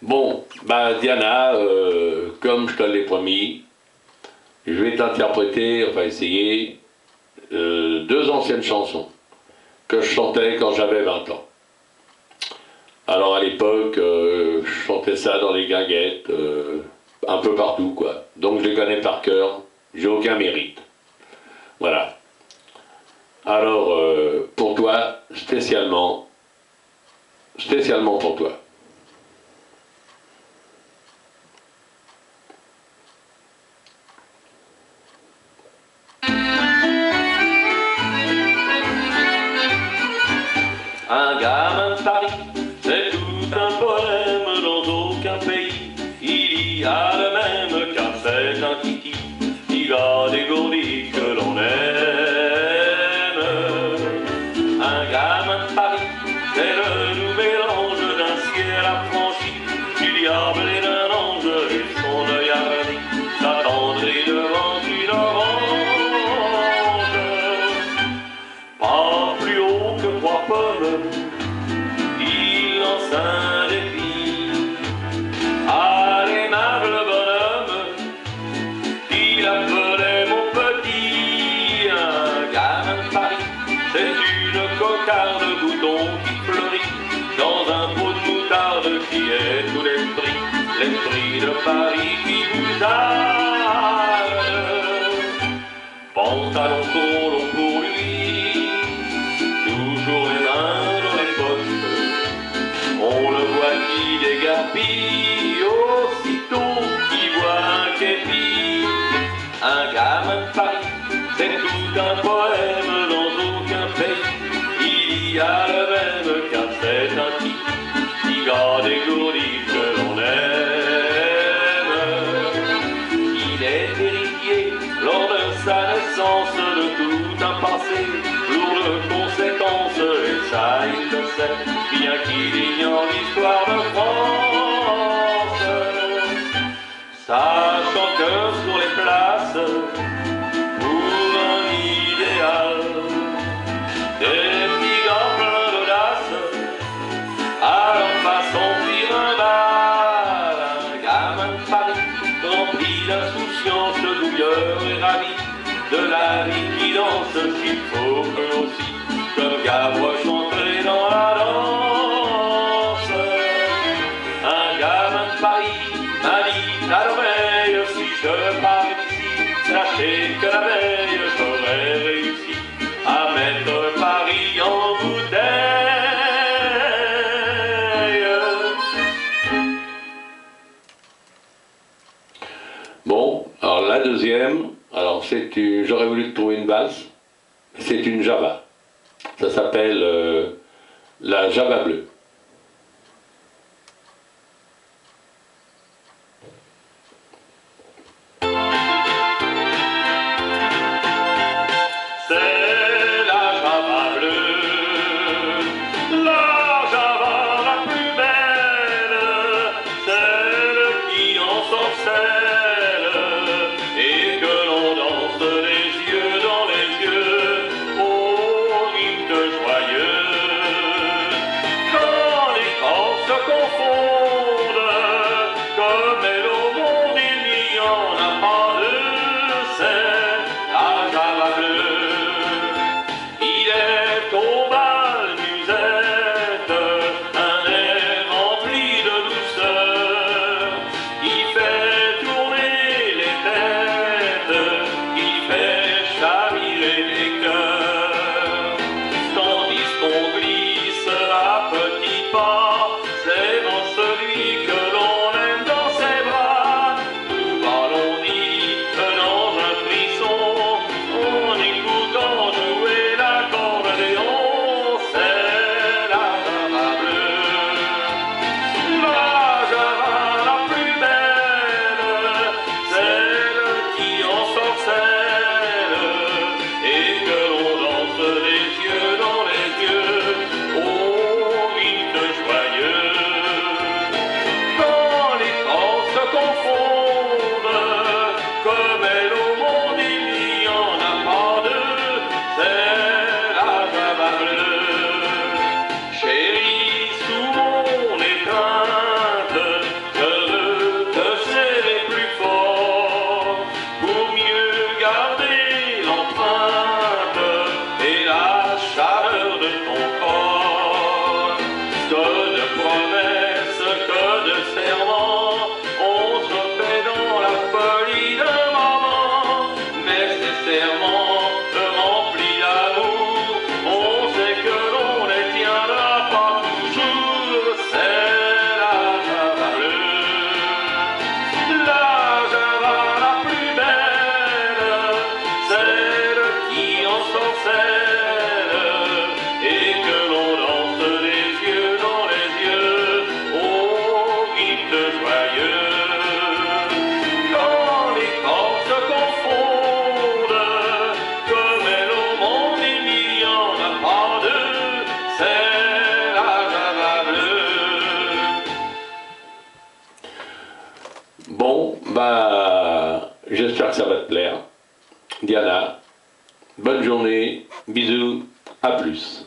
Bon, bah Diana, comme je te l'ai promis, je vais t'interpréter, enfin essayer, deux anciennes chansons que je chantais quand j'avais 20 ans. Alors à l'époque, je chantais ça dans les guinguettes, un peu partout quoi. Donc je les connais par cœur, j'ai aucun mérite. Voilà. Alors pour toi, spécialement pour toi. Un gamin de Paris, c'est tout un poème dans aucun pays. Il y a le même car c'est un kiki, il a dégourdi que l'on aime. Un gamin de Paris, c'est le doux mélange d'un ciel affranchi, du diable et d'un ange, et son œil hardi s'attendrit devant une orange. Pas plus haut que trois pommes, il lance un défi à l'aimable bonhomme qu'il appelait mon petit. Un gamin de Paris, c'est une cocarde bouton qui fleurit dans un pot de moutarde qui est tout l'esprit de Paris qui vous a. Pantalon trop long pour lui, toujours les mains dans les poches, on le voit qui dégarpille, aussitôt qu'il voit un képi. Un gamin de Paris, c'est tout un poème dans aucun pays. Il y a le même car c'est un type qui garde dégourdi que l'on aime. Il est héritier lors de sa naissance de tout un passé lourd de conséquences, et ça il le sait, bien qu'il ignore l'histoire de France. Sachant que sur les places, pour un idéal, des petits gars pleins d'audace, à leur façon firent un bal. Un gamin de Paris, rempli d'insouciance, douilleur et ravi de la vie qui danse, qu'il faut que aussi, comme Gavroche, entrer dans la danse. Un gamin de Paris m'a dit à l'oreille, si je pars d'ici, sachez que la veille j'aurais réussi à mettre Paris en bouteille. Bon, alors la deuxième, alors j'aurais voulu trouver une basse, c'est une Java. Ça s'appelle la Java bleue. C'est la Java bleue, la Java la plus belle, celle qui ensorcelle et que l'on danse les yeux dans les yeux au rythme joyeux. Bon, bah, j'espère que ça va te plaire. Diana, bonne journée, bisous, à plus.